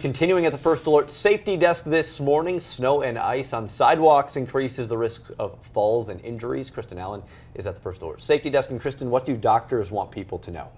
Continuing at the First Alert Safety Desk this morning, snow and ice on sidewalks increases the risk of falls and injuries. Kristen Allen is at the First Alert Safety Desk. And Kristen, what do doctors want people to know?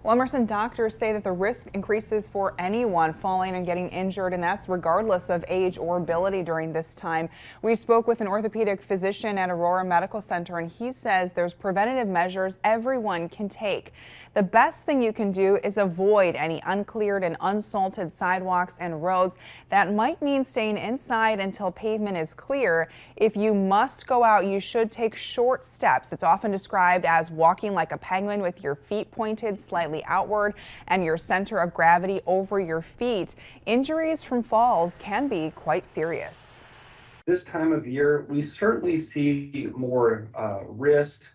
Well, Emerson, doctors say that the risk increases for anyone falling and getting injured, and that's regardless of age or ability during this time. We spoke with an orthopedic physician at Aurora Medical Center, and he says there's preventative measures everyone can take. The best thing you can do is avoid any uncleared and unsalted sidewalks and roads. That might mean staying inside until pavement is clear. If you must go out, you should take short steps. It's often described as walking like a penguin with your feet pointed slightly outward and your center of gravity over your feet. Injuries from falls can be quite serious. This time of year, we certainly see more wrist,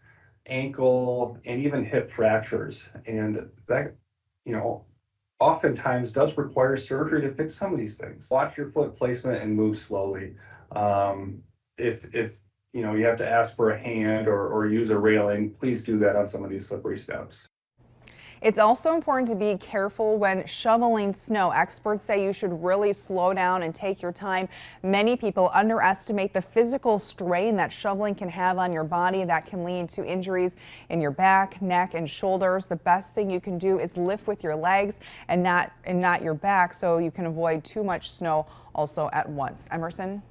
ankle, and even hip fractures. And that, oftentimes does require surgery to fix some of these things. Watch your foot placement and move slowly. If you have to ask for a hand or use a railing, please do that on some of these slippery steps. It's also important to be careful when shoveling snow. Experts say you should really slow down and take your time. Many people underestimate the physical strain that shoveling can have on your body that can lead to injuries in your back, neck, and shoulders. The best thing you can do is lift with your legs and not your back, so you can avoid too much snow also at once. Emerson?